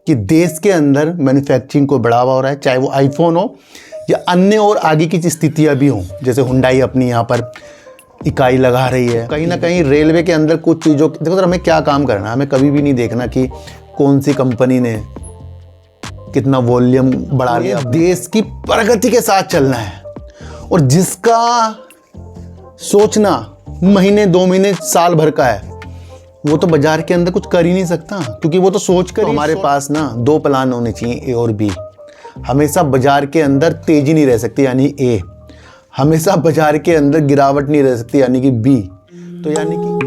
कि देश के अंदर मैन्युफैक्चरिंग को बढ़ावा हो रहा है, चाहे वो आईफोन हो या अन्य और आगे की स्थितियां भी हों। जैसे हुंडई अपनी यहाँ पर इकाई लगा रही है। कहीं ना कहीं रेलवे के अंदर कुछ चीज़ों, देखो सर, हमें क्या काम करना है, हमें कभी भी नहीं देखना कि कौन सी कंपनी ने कितना वॉल्यूम बढ़ा लिया। देश की प्रगति के साथ चलना है, और जिसका सोचना महीने 2 महीने साल भर का है वो तो बाजार के अंदर कुछ कर ही नहीं सकता, क्योंकि वो तो सोच कर हमारे पास ना 2 प्लान होने चाहिए, ए और बी। हमेशा बाजार के अंदर तेजी नहीं रह सकती यानी ए, हमेशा बाजार के अंदर गिरावट नहीं रह सकती यानी कि बी। तो यानी कि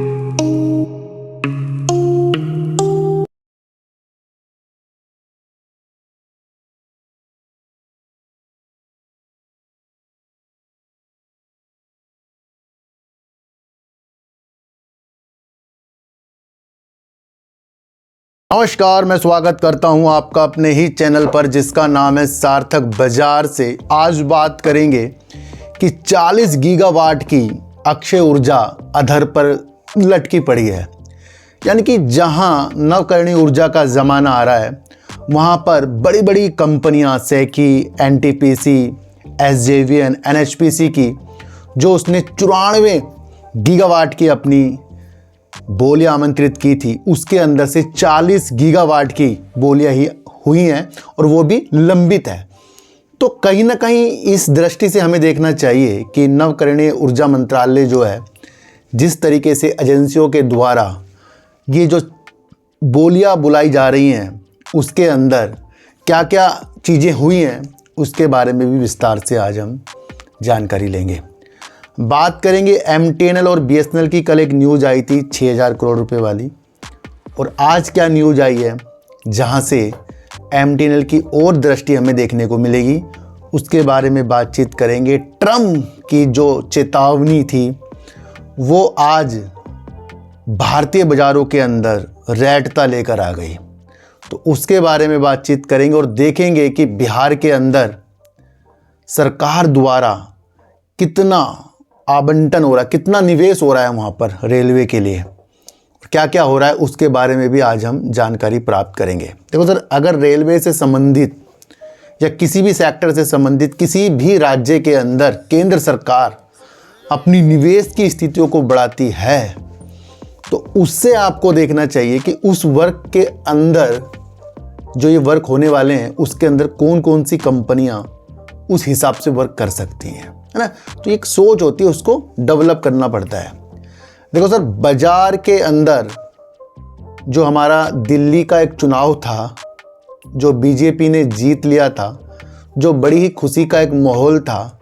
नमस्कार, मैं स्वागत करता हूं आपका अपने ही चैनल पर जिसका नाम है सार्थक बाजार से। आज बात करेंगे कि 40 गीगावाट की अक्षय ऊर्जा अधर पर लटकी पड़ी है। यानी कि जहां नवकरणीय ऊर्जा का ज़माना आ रहा है वहां पर बड़ी बड़ी कंपनियां सेकी, एनटीपीसी, एसजेवीएन, एनएचपीसी की जो उसने 94 गीगावाट की अपनी बोलियां आमंत्रित की थी, उसके अंदर से 40 गीगावाट की बोलियां ही हुई हैं और वो भी लंबित है। तो कहीं ना कहीं इस दृष्टि से हमें देखना चाहिए कि नवकरणीय ऊर्जा मंत्रालय जो है, जिस तरीके से एजेंसियों के द्वारा ये जो बोलियां बुलाई जा रही हैं उसके अंदर क्या क्या चीज़ें हुई हैं उसके बारे में भी विस्तार से आज हम जानकारी लेंगे। बात करेंगे एमटीएनएल और बीएसएनएल की। कल एक न्यूज़ आई थी 6000 करोड़ रुपए वाली, और आज क्या न्यूज़ आई है जहां से एमटीएनएल की और दृष्टि हमें देखने को मिलेगी, उसके बारे में बातचीत करेंगे। ट्रम्प की जो चेतावनी थी वो आज भारतीय बाजारों के अंदर रैटता लेकर आ गई, तो उसके बारे में बातचीत करेंगे और देखेंगे कि बिहार के अंदर सरकार द्वारा कितना आवंटन हो रहा है, कितना निवेश हो रहा है वहाँ पर रेलवे के लिए, क्या क्या हो रहा है उसके बारे में भी आज हम जानकारी प्राप्त करेंगे। देखो सर, अगर रेलवे से संबंधित या किसी भी सेक्टर से संबंधित किसी भी राज्य के अंदर केंद्र सरकार अपनी निवेश की स्थितियों को बढ़ाती है तो उससे आपको देखना चाहिए कि उस वर्क के अंदर जो ये वर्क होने वाले हैं उसके अंदर कौन कौन सी कंपनियां उस हिसाब से वर्क कर सकती हैं, है ना। तो एक सोच होती है, उसको डेवलप करना पड़ता है। देखो सर, बाजार के अंदर जो हमारा दिल्ली का एक चुनाव था जो बीजेपी ने जीत लिया था, जो बड़ी ही खुशी का एक माहौल था,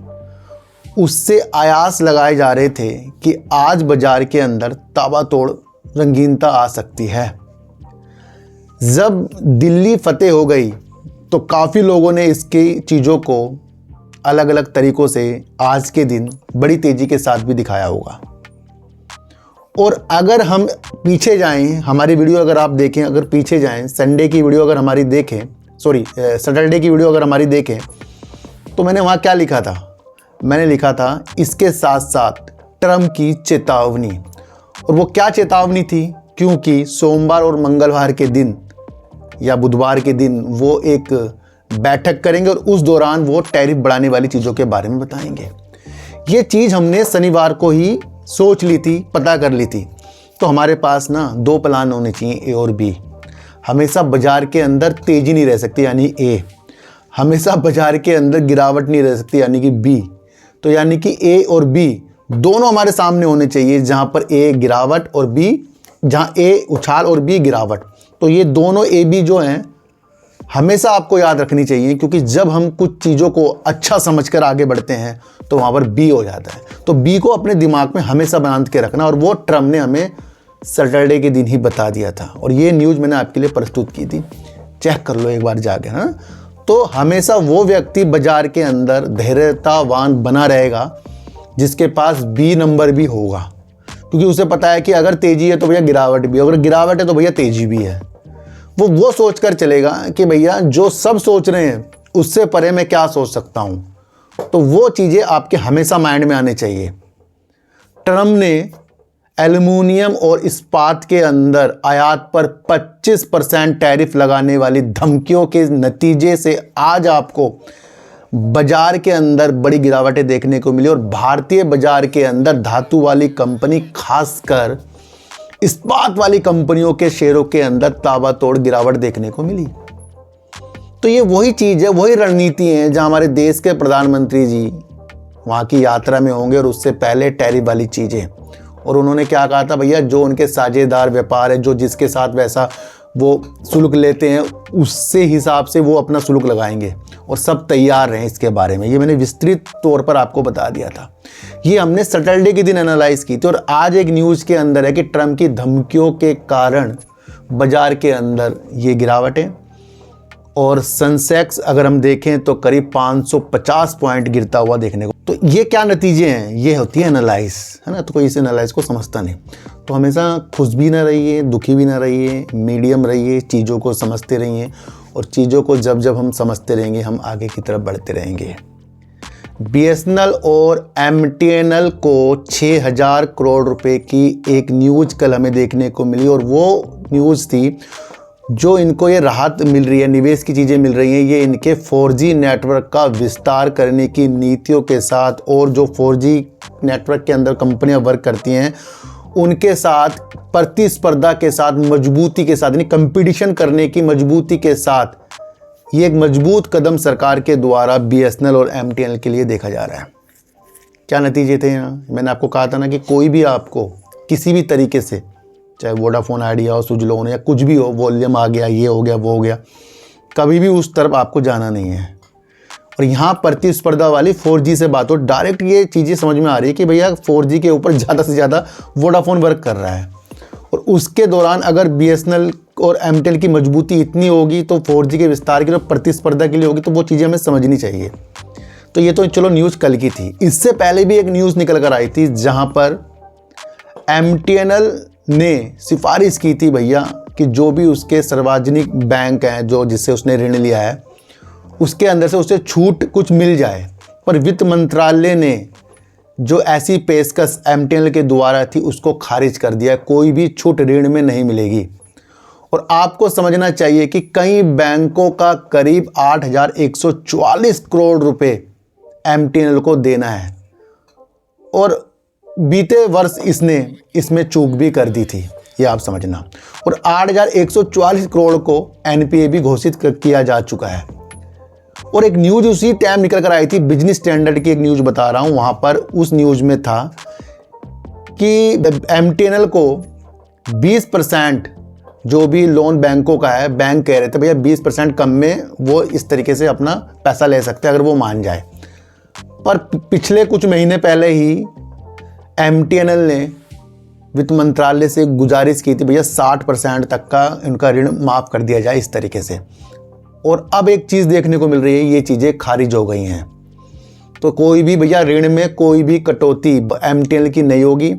उससे आयास लगाए जा रहे थे कि आज बाजार के अंदर ताबड़तोड़ रंगीनता आ सकती है। जब दिल्ली फतेह हो गई तो काफ़ी लोगों ने इसकी चीज़ों को अलग अलग तरीक़ों से आज के दिन बड़ी तेज़ी के साथ भी दिखाया होगा। और अगर हम पीछे जाएं, हमारी वीडियो अगर आप देखें, अगर पीछे जाएं, संडे की वीडियो अगर हमारी देखें, सैटरडे की वीडियो अगर हमारी देखें, तो मैंने वहाँ क्या लिखा था? मैंने लिखा था इसके साथ साथ ट्रम्प की चेतावनी। और वो क्या चेतावनी थी? क्योंकि सोमवार और मंगलवार के दिन या बुधवार के दिन वो एक बैठक करेंगे और उस दौरान वो टैरिफ बढ़ाने वाली चीज़ों के बारे में बताएंगे। ये चीज़ हमने शनिवार को ही सोच ली थी, पता कर ली थी। तो हमारे पास ना 2 प्लान होने चाहिए, ए और बी। हमेशा बाजार के अंदर तेज़ी नहीं रह सकती यानी ए, हमेशा बाजार के अंदर गिरावट नहीं रह सकती यानी कि बी। तो यानी कि ए और बी दोनों हमारे सामने होने चाहिए, जहाँ पर ए गिरावट और बी, जहाँ ए उछाल और बी गिरावट। तो ये दोनों ए बी जो हैं हमेशा आपको याद रखनी चाहिए, क्योंकि जब हम कुछ चीज़ों को अच्छा समझकर आगे बढ़ते हैं तो वहाँ पर बी हो जाता है। तो बी को अपने दिमाग में हमेशा बांध के रखना, और वो ट्रम्प ने हमें सैटरडे के दिन ही बता दिया था, और ये न्यूज़ मैंने आपके लिए प्रस्तुत की थी, चेक कर लो एक बार जाके, है ना। तो हमेशा वो व्यक्ति बाजार के अंदर धैर्यतावान बना रहेगा जिसके पास बी नंबर भी होगा, क्योंकि उसे पता है कि अगर तेज़ी है तो भैया गिरावट भी, अगर गिरावट है तो भैया तेज़ी भी है। वो सोच कर चलेगा कि भैया जो सब सोच रहे हैं उससे परे मैं क्या सोच सकता हूं। तो वो चीज़ें आपके हमेशा माइंड में आने चाहिए। ट्रम्प ने एल्युमिनियम और इस्पात के अंदर आयात पर 25% टैरिफ लगाने वाली धमकियों के नतीजे से आज आपको बाजार के अंदर बड़ी गिरावटें देखने को मिली और भारतीय बाजार के अंदर धातु वाली कंपनी, खासकर इस्पात वाली कंपनियों के शेयरों के अंदर ताबड़तोड़ गिरावट देखने को मिली। तो ये वही चीज़ है, वही रणनीति है जहां हमारे देश के प्रधानमंत्री जी वहां की यात्रा में होंगे और उससे पहले टैरिफ वाली चीज़ें, और उन्होंने क्या कहा था, भैया जो उनके साझेदार व्यापार है, जो जिसके साथ वैसा वो शुल्क लेते हैं उससे हिसाब से वो अपना शुल्क लगाएंगे और सब तैयार रहे इसके बारे में। ये मैंने विस्तृत तौर पर आपको बता दिया था। ये हमने सैटरडे के दिन एनालाइज की थी और आज एक न्यूज़ के अंदर है कि ट्रंप की धमकियों के कारण बाजार के अंदर ये गिरावटें, और सेंसेक्स अगर हम देखें तो करीब 550 पॉइंट गिरता हुआ देखने को। तो ये क्या नतीजे हैं, ये होती है एनालाइज, है ना। तो कोई इस एनालाइज को समझता नहीं। तो हमेशा खुश भी ना रहिए, दुखी भी ना रहिए, मीडियम रहिए, चीज़ों को समझते रहिए, और चीज़ों को जब जब हम समझते रहेंगे हम आगे की तरफ बढ़ते रहेंगे। BSNL और MTNL को 6000 करोड़ रुपए की एक न्यूज़ कल हमें देखने को मिली, और वो न्यूज़ थी जो इनको ये राहत मिल रही है, निवेश की चीज़ें मिल रही हैं, ये इनके 4G नेटवर्क का विस्तार करने की नीतियों के साथ, और जो 4G नेटवर्क के अंदर कंपनियां वर्क करती हैं उनके साथ प्रतिस्पर्धा के साथ, मजबूती के साथ, यानी कंपटीशन करने की मजबूती के साथ ये एक मजबूत कदम सरकार के द्वारा BSNL और MTNL के लिए देखा जा रहा है। क्या नतीजे थे यहाँ? मैंने आपको कहा था ना कि कोई भी आपको किसी भी तरीके से, चाहे वोडाफोन आइडिया हो, स्विच लोन या कुछ भी हो, वॉल्यूम आ गया, ये हो गया, वो हो गया, कभी भी उस तरफ आपको जाना नहीं है। और यहाँ प्रतिस्पर्धा वाली 4G से बात हो, डायरेक्ट ये चीज़ें समझ में आ रही है कि भैया 4G के ऊपर ज़्यादा से ज़्यादा वोडाफोन वर्क कर रहा है, और उसके दौरान अगर BSNL और MTNL की मजबूती इतनी होगी तो 4G के विस्तार की, तो प्रतिस्पर्धा के लिए होगी, तो वो चीज़ें हमें समझनी चाहिए। तो ये तो चलो न्यूज़ कल की थी। इससे पहले भी एक न्यूज़ निकल कर आई थी जहाँ पर MTNL ने सिफारिश की थी भैया कि जो भी उसके सार्वजनिक बैंक हैं, जो जिससे उसने ऋण लिया है, उसके अंदर से उसे छूट कुछ मिल जाए, पर वित्त मंत्रालय ने जो ऐसी पेशकश MTNL के द्वारा थी उसको खारिज कर दिया। कोई भी छूट ऋण में नहीं मिलेगी। और आपको समझना चाहिए कि कई बैंकों का करीब 8144 करोड़ रुपए MTNL को देना है, और बीते वर्ष इसने इसमें चूक भी कर दी थी, ये आप समझना। और 8144 करोड़ को NPA भी घोषित किया जा चुका है। और एक न्यूज़ उसी टाइम निकल कर आई थी, बिजनेस स्टैंडर्ड की एक न्यूज़ बता रहा हूँ, वहाँ पर उस न्यूज़ में था कि MTNL को 20% जो भी लोन बैंकों का है, बैंक कह रहे थे भैया 20% कम में वो इस तरीके से अपना पैसा ले सकते हैं अगर वो मान जाए। पर पिछले कुछ महीने पहले ही MTNL ने वित्त मंत्रालय से गुजारिश की थी भैया 60% तक का इनका ऋण माफ़ कर दिया जाए इस तरीके से, और अब एक चीज़ देखने को मिल रही है, ये चीज़ें खारिज हो गई हैं। तो कोई भी भैया ऋण में कोई भी कटौती MTNL की नहीं होगी,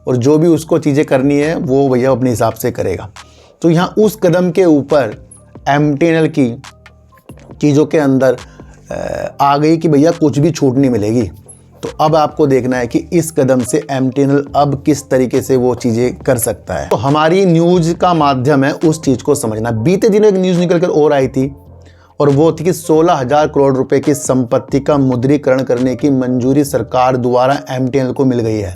और जो भी उसको चीज़ें करनी है वो भैया अपने हिसाब से करेगा। तो यहाँ उस कदम के ऊपर MTNL की चीज़ों के अंदर आ गई कि भैया कुछ भी छूट नहीं मिलेगी। तो अब आपको देखना है कि इस कदम से MTNL अब किस तरीके से वो चीज़ें कर सकता है। तो हमारी न्यूज़ का माध्यम है उस चीज़ को समझना। बीते दिनों एक न्यूज़ निकल कर और आई थी, और वो थी कि 16,000 करोड़ रुपए की संपत्ति का मुद्रीकरण करने की मंजूरी सरकार द्वारा MTNL को मिल गई है।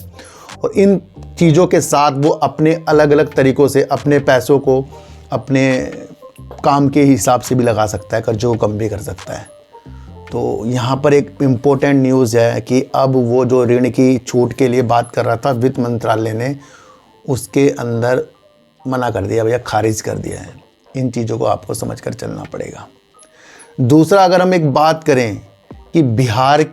और इन चीज़ों के साथ वो अपने अलग अलग तरीक़ों से अपने पैसों को अपने काम के हिसाब से भी लगा सकता है, कर्जों को कम भी कर सकता है। तो यहाँ पर एक इम्पोर्टेंट न्यूज़ है कि अब वो जो ऋण की छूट के लिए बात कर रहा था, वित्त मंत्रालय ने उसके अंदर मना कर दिया भैया, खारिज कर दिया है। इन चीज़ों को आपको समझ कर चलना पड़ेगा। दूसरा, अगर हम एक बात करें कि बिहार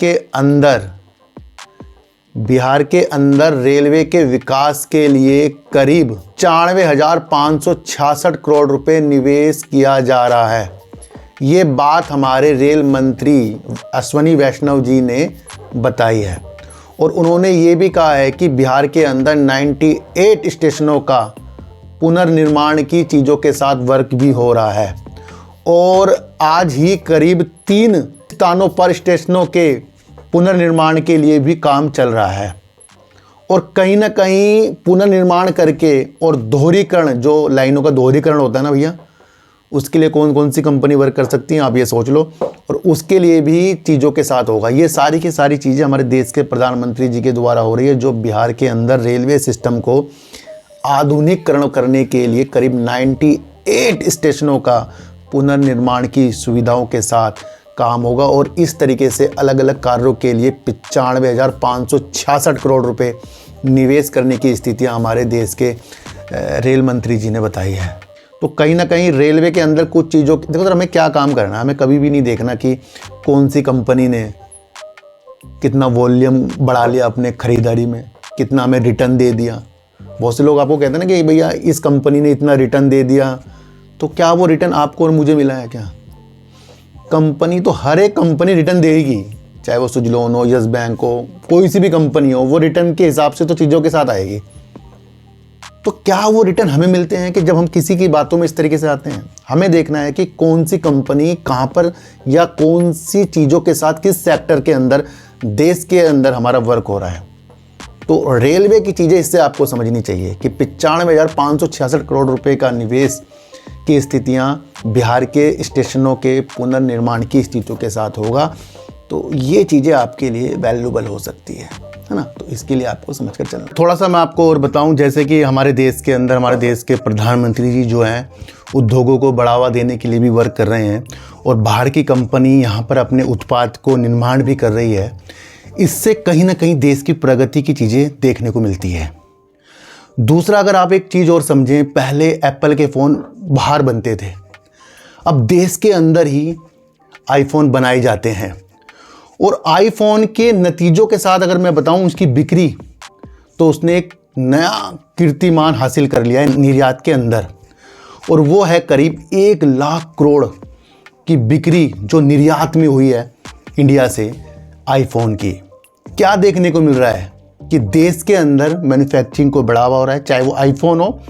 के अंदर रेलवे के विकास के लिए करीब 94,566 करोड़ रुपए निवेश किया जा रहा है। ये बात हमारे रेल मंत्री अश्विनी वैष्णव जी ने बताई है, और उन्होंने ये भी कहा है कि बिहार के अंदर 98 स्टेशनों का पुनर्निर्माण की चीज़ों के साथ वर्क भी हो रहा है, और आज ही करीब 3 स्थानों पर स्टेशनों के पुनर्निर्माण के लिए भी काम चल रहा है। और कहीं ना कहीं पुनर्निर्माण करके और दोहरीकरण, जो लाइनों का दोहरीकरण होता है ना भैया, उसके लिए कौन कौन सी कंपनी वर्क कर सकती हैं आप ये सोच लो। और उसके लिए भी चीज़ों के साथ होगा। ये सारी की सारी चीज़ें हमारे देश के प्रधानमंत्री जी के द्वारा हो रही है, जो बिहार के अंदर रेलवे सिस्टम को आधुनिकीकरण करने के लिए करीब 98 स्टेशनों का पुनर्निर्माण की सुविधाओं के साथ काम होगा। और इस तरीके से अलग अलग कार्यों के लिए 95,566 करोड़ रुपए निवेश करने की स्थितियां हमारे देश के रेल मंत्री जी ने बताई है। तो कहीं ना कहीं रेलवे के अंदर कुछ चीज़ों, देखो सर, हमें क्या काम करना है, हमें कभी भी नहीं देखना कि कौन सी कंपनी ने कितना वॉल्यूम बढ़ा लिया अपने खरीदारी में, कितना हमें रिटर्न दे दिया। बहुत से लोग आपको कहते हैं ना कि भैया इस कंपनी ने इतना रिटर्न दे दिया, तो क्या वो रिटर्न आपको और मुझे मिला है क्या? कंपनी तो हर एक कंपनी रिटर्न देगी, चाहे वो सुजलोन हो, यस बैंक हो, कोई सी भी कंपनी हो, वो रिटर्न के हिसाब से तो चीज़ों के साथ आएगी। तो क्या वो रिटर्न हमें मिलते हैं कि जब हम किसी की बातों में इस तरीके से आते हैं? हमें देखना है कि कौन सी कंपनी कहाँ पर या कौन सी चीज़ों के साथ किस सेक्टर के अंदर देश के अंदर हमारा वर्क हो रहा है। तो रेलवे की चीज़ें इससे आपको समझनी चाहिए कि 95,566 करोड़ रुपए का निवेश की स्थितियां बिहार के स्टेशनों के पुनर्निर्माण की स्थितियों के साथ होगा। तो ये चीज़ें आपके लिए वैल्यूबल हो सकती है ना। तो इसके लिए आपको समझ कर चलना। थोड़ा सा मैं आपको और बताऊं, जैसे कि हमारे देश के अंदर हमारे देश के प्रधानमंत्री जी जो हैं उद्योगों को बढ़ावा देने के लिए भी वर्क कर रहे हैं, और बाहर की कंपनी यहाँ पर अपने उत्पाद को निर्माण भी कर रही है। इससे कहीं ना कहीं देश की प्रगति की चीज़ें देखने को मिलती है। दूसरा, अगर आप एक चीज़ और समझें, पहले एप्पल के फ़ोन बाहर बनते थे, अब देश के अंदर ही आईफोन बनाए जाते हैं। और आईफोन के नतीजों के साथ अगर मैं बताऊं उसकी बिक्री, तो उसने एक नया कीर्तिमान हासिल कर लिया है निर्यात के अंदर, और वो है करीब 1 लाख करोड़ की बिक्री जो निर्यात में हुई है इंडिया से आईफोन की। क्या देखने को मिल रहा है कि देश के अंदर मैन्युफैक्चरिंग को बढ़ावा हो रहा है, चाहे वो आईफोन हो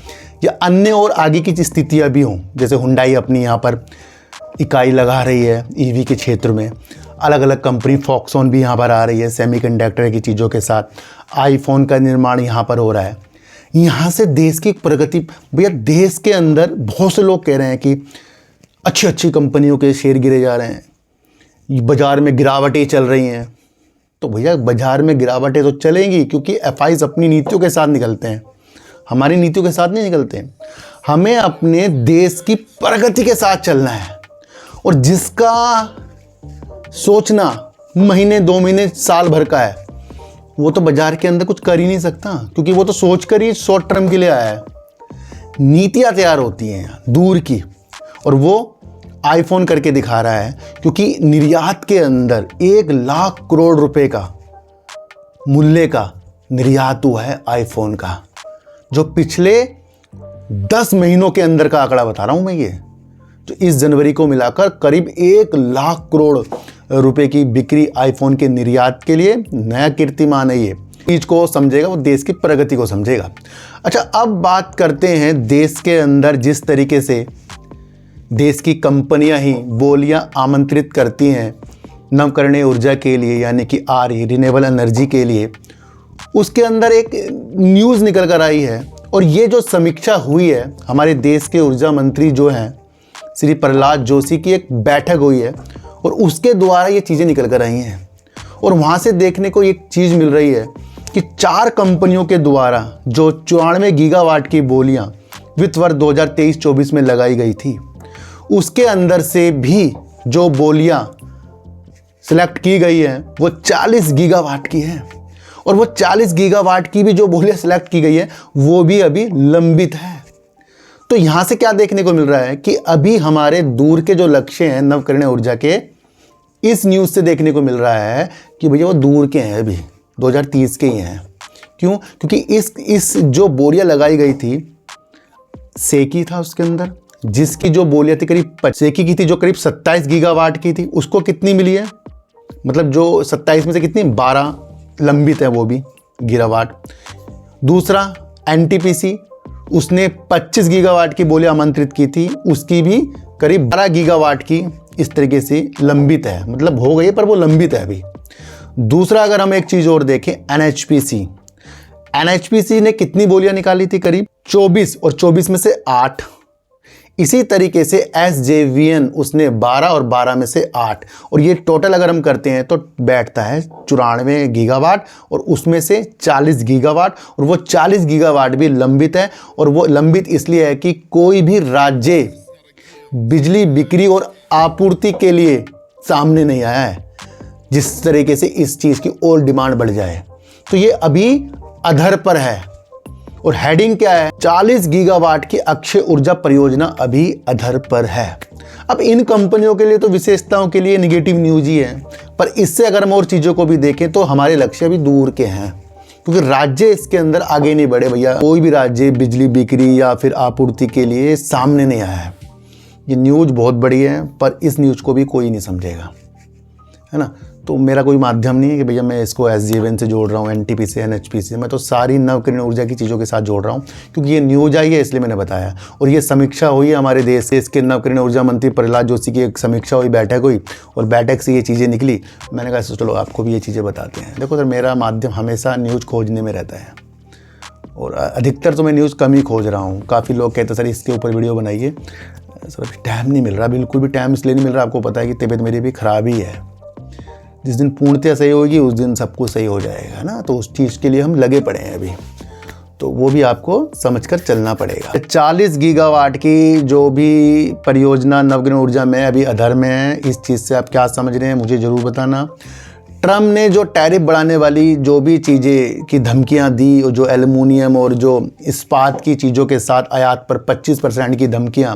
या अन्य और आगे की स्थितियाँ भी हों। जैसे हुंडई अपनी यहाँ पर इकाई लगा रही है ईवी के क्षेत्र में, अलग अलग कंपनी फॉक्सकॉन भी यहाँ पर आ रही है सेमीकंडक्टर की चीज़ों के साथ, आईफोन का निर्माण यहाँ पर हो रहा है। यहाँ से देश की प्रगति, भैया देश के अंदर बहुत से लोग कह रहे हैं कि अच्छी अच्छी कंपनियों के शेयर गिरे जा रहे हैं, बाज़ार में गिरावटें चल रही हैं। तो भैया बाज़ार में गिरावटें तो चलेंगी, क्योंकि एफआईज अपनी नीतियों के साथ निकलते हैं, हमारी नीतियों के साथ नहीं निकलते हैं। हमें अपने देश की प्रगति के साथ चलना है, और जिसका सोचना महीने 2 महीने साल भर का है, वो तो बाजार के अंदर कुछ कर ही नहीं सकता, क्योंकि वो तो सोचकर ही शॉर्ट टर्म के लिए आया है। नीतियां तैयार होती हैं दूर की, और वो आईफोन करके दिखा रहा है, क्योंकि निर्यात के अंदर 1 लाख करोड़ रुपए का मूल्य का निर्यात हुआ है आईफोन का, जो पिछले 10 महीनों के अंदर का आंकड़ा बता रहा हूं मैं। ये तो इस जनवरी को मिलाकर करीब 1 लाख करोड़ रुपए की बिक्री आईफोन के निर्यात के लिए नया कीर्तिमान है। ये चीज को समझेगा वो देश की प्रगति को समझेगा। अच्छा, अब बात करते हैं देश के अंदर जिस तरीके से देश की कंपनियां ही बोलियां आमंत्रित करती हैं नवकरणीय ऊर्जा के लिए, यानी कि RE रिन्यूएबल एनर्जी के लिए, उसके अंदर एक न्यूज़ निकल कर आई है। और ये जो समीक्षा हुई है, हमारे देश के ऊर्जा मंत्री जो हैं श्री प्रहलाद जोशी की एक बैठक हुई है, और उसके द्वारा ये चीज़ें निकल कर आई हैं। और वहाँ से देखने को एक चीज़ मिल रही है कि 4 कंपनियों के द्वारा जो 94 गीगावाट की बोलियाँ वित्त वर्ष 2023-24 में लगाई गई थी, उसके अंदर से भी जो बोलियां सिलेक्ट की गई हैं वो 40 गीगावाट की है। और वो 40 गीगावाट की भी जो बोलियां सिलेक्ट की गई है वो भी अभी लंबित है। तो यहां से क्या देखने को मिल रहा है कि अभी हमारे दूर के जो लक्ष्य हैं नवकरणीय ऊर्जा के, इस न्यूज़ से देखने को मिल रहा है कि भैया वो दूर के हैं, अभी 2030 के ही हैं। क्यों? क्योंकि इस जो बोलियां लगाई गई थी, सेकी था उसके अंदर, जिसकी जो बोलियां थी करीब सेकी की थी जो करीब 27 गीगावाट की थी, उसको कितनी मिली है? मतलब जो 27 में से कितनी 12 लंबित है वो भी गीगावाट। दूसरा NTPC, उसने 25 गीगावाट की बोलियां आमंत्रित की थी, उसकी भी करीब 12 गीगावाट की इस तरीके से लंबित है, मतलब हो गई है पर वो लंबित है अभी। दूसरा, अगर हम एक चीज़ और देखें, NHPC, एनएचपीसी ने कितनी बोलियां निकाली थी? करीब 24, और 24 में से 8। इसी तरीके से एसजेवीएन उसने 12 और 12 में से 8, और ये टोटल अगर हम करते हैं तो बैठता है 94 गीगावाट, और उसमें से 40 गीगावाट, और वो 40 गीगावाट भी लंबित है। और वो लंबित इसलिए है कि कोई भी राज्य बिजली बिक्री और आपूर्ति के लिए सामने नहीं आया है, जिस तरीके से इस चीज़ की और डिमांड बढ़ जाए। तो ये अभी अधर पर है, और हेडिंग क्या है? 40 गीगावाट की अक्षय ऊर्जा परियोजना अभी अधर पर है। अब इन कंपनियों के लिए तो विशेषताओं के लिए निगेटिव न्यूज ही है, पर इससे अगर हम और चीज़ों को भी देखें तो हमारे लक्ष्य भी दूर के हैं, क्योंकि राज्य इसके अंदर आगे नहीं बढ़े भैया। कोई भी राज्य बिजली बिक्री या फिर आपूर्ति के लिए सामने नहीं आया है। ये न्यूज बहुत बड़ी है, पर इस न्यूज को भी कोई नहीं समझेगा, है ना। तो मेरा कोई माध्यम नहीं है कि भैया मैं इसको एसजेवीएन से जोड़ रहा हूँ, एनटीपीसी, एनएचपीसी से। मैं तो सारी नवकरणीय ऊर्जा की चीज़ों के साथ जोड़ रहा हूँ, क्योंकि ये न्यूज आई है इसलिए मैंने बताया। और ये समीक्षा हुई है हमारे देश से, इसके नवकरणीय ऊर्जा मंत्री प्रहलाद जोशी की एक समीक्षा हुई, बैठक हुई, और बैठक से ये चीज़ें निकली। मैंने कहा चलो आपको भी ये चीज़ें बताते हैं। देखो सर, मेरा माध्यम हमेशा न्यूज़ खोजने में रहता है, और अधिकतर तो मैं न्यूज़ कम ही खोज रहा हूँ। काफ़ी लोग कहते हैं सर इसके ऊपर वीडियो बनाइए, सर अभी टाइम नहीं मिल रहा, बिल्कुल भी टाइम इसलिए नहीं मिल रहा, आपको पता है कि तबीयत मेरी भी ख़राब ही है। जिस दिन पूर्णतया सही होगी उस दिन सब कुछ सही हो जाएगा ना, तो उस चीज़ के लिए हम लगे पड़े हैं अभी, तो वो भी आपको समझकर चलना पड़ेगा। 40 गीगावाट की जो भी परियोजना नवकरणीय ऊर्जा में अभी अधर में है, इस चीज़ से आप क्या समझ रहे हैं मुझे ज़रूर बताना। ट्रम्प ने जो टैरिफ बढ़ाने वाली जो भी चीज़ें की धमकियां दी, और जो एल्युमिनियम और जो इस्पात की चीज़ों के साथ आयात पर 25% की धमकियां,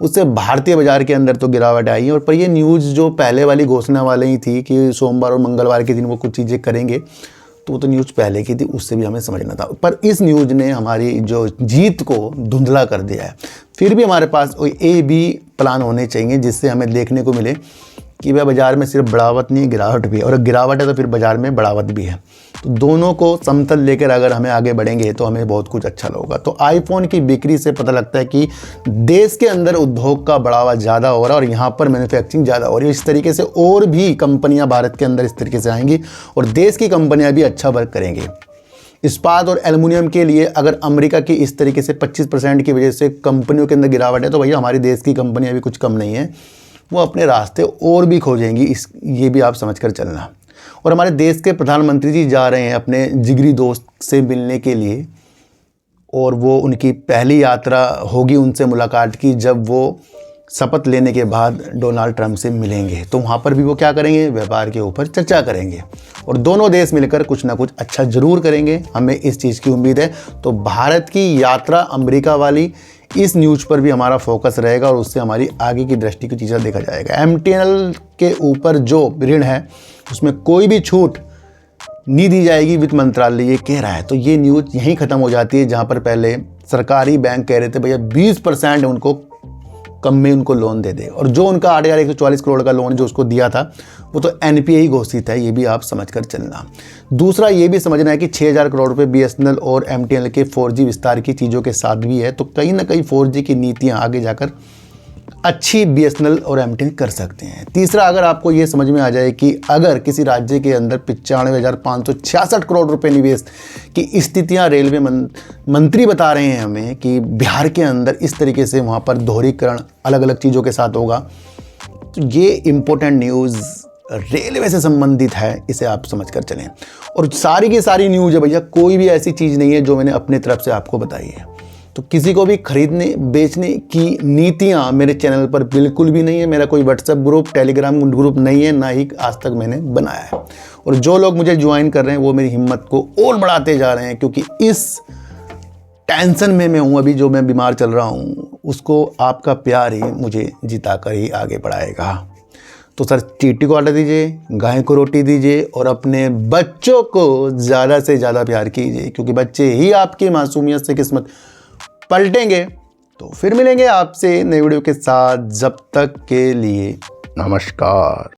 उससे भारतीय बाजार के अंदर तो गिरावट आई है। और पर ये न्यूज़ जो पहले वाली घोषणा वाली ही थी कि सोमवार और मंगलवार के दिन वो कुछ चीज़ें करेंगे, तो वो तो न्यूज़ पहले की थी, उससे भी हमें समझना था। पर इस न्यूज़ ने हमारी जो जीत को धुंधला कर दिया है। फिर भी हमारे पास ए बी प्लान होने चाहिए, जिससे हमें देखने को मिले कि वह बाज़ार में सिर्फ बढ़ावट नहीं, गिरावट भी है, और गिरावट है तो फिर बाज़ार में बढ़ावट भी है। तो दोनों को समतल लेकर अगर हमें आगे बढ़ेंगे तो हमें बहुत कुछ अच्छा होगा। तो आईफोन की बिक्री से पता लगता है कि देश के अंदर उद्योग का बढ़ावा ज़्यादा हो रहा है, और यहाँ पर मैन्युफैक्चरिंग ज़्यादा हो रही है। इस तरीके से और भी कंपनियाँ भारत के अंदर इस तरीके से आएंगी, और देश की कंपनियाँ भी अच्छा वर्क करेंगी। इस्पात और एल्युमिनियम के लिए अगर अमेरिका की इस तरीके से 25% की वजह से कंपनियों के अंदर गिरावट है, तो भैया हमारे देश की कंपनियाँ भी कुछ कम नहीं है, वो अपने रास्ते और भी खोजेंगी, ये भी आप समझकर चलना। और हमारे देश के प्रधानमंत्री जी जा रहे हैं अपने जिगरी दोस्त से मिलने के लिए, और वो उनकी पहली यात्रा होगी उनसे मुलाकात की, जब वो शपथ लेने के बाद डोनाल्ड ट्रंप से मिलेंगे। तो वहाँ पर भी वो क्या करेंगे? व्यापार के ऊपर चर्चा करेंगे, और दोनों देश मिलकर कुछ ना कुछ अच्छा ज़रूर करेंगे, हमें इस चीज़ की उम्मीद है। तो भारत की यात्रा अमेरिका वाली, इस न्यूज़ पर भी हमारा फोकस रहेगा, और उससे हमारी आगे की दृष्टि की चीज़ें देखा जाएगा। एमटीएनएल के ऊपर जो ऋण है उसमें कोई भी छूट नहीं दी जाएगी, वित्त मंत्रालय ये कह रहा है। तो ये न्यूज़ यहीं ख़त्म हो जाती है, जहाँ पर पहले सरकारी बैंक कह रहे थे भैया 20% उनको कम में उनको लोन दे दे, और जो उनका 8,144 करोड़ का लोन जो उसको दिया था वो तो एनपीए ही घोषित है, ये भी आप समझकर चलना। दूसरा ये भी समझना है कि 6,000 करोड़ रुपए बीएसएनएल और एमटीएनएल के 4G विस्तार की चीज़ों के साथ भी है, तो कहीं ना कहीं 4G की नीतियाँ आगे जाकर अच्छी बीएसएनएल और एमटीएनएल कर सकते हैं। तीसरा, अगर आपको ये समझ में आ जाए कि अगर किसी राज्य के अंदर 95,566 करोड़ रुपए निवेश की स्थितियां रेलवे मंत्री बता रहे हैं हमें कि बिहार के अंदर इस तरीके से वहाँ पर दोहरीकरण अलग अलग चीज़ों के साथ होगा, तो ये इम्पोर्टेंट न्यूज़ रेलवे से संबंधित है, इसे आप समझ कर चलें। और सारी की सारी न्यूज़ है भैया, कोई भी ऐसी चीज़ नहीं है जो मैंने अपनी तरफ से आपको बताई है। तो किसी को भी खरीदने बेचने की नीतियाँ मेरे चैनल पर बिल्कुल भी नहीं है। मेरा कोई व्हाट्सएप ग्रुप, टेलीग्राम ग्रुप नहीं है, ना ही आज तक मैंने बनाया है। और जो लोग मुझे ज्वाइन कर रहे हैं वो मेरी हिम्मत को और बढ़ाते जा रहे हैं, क्योंकि इस टेंशन में मैं हूँ अभी, जो मैं बीमार चल रहा हूँ, उसको आपका प्यार ही मुझे जिता कर ही आगे बढ़ाएगा। तो सर, चींटी को आटा दीजिए, गाय को रोटी दीजिए, और अपने बच्चों को ज़्यादा से ज़्यादा प्यार कीजिए, क्योंकि बच्चे ही आपकी मासूमियत से किस्मत पलटेंगे। तो फिर मिलेंगे आपसे नई वीडियो के साथ, जब तक के लिए नमस्कार।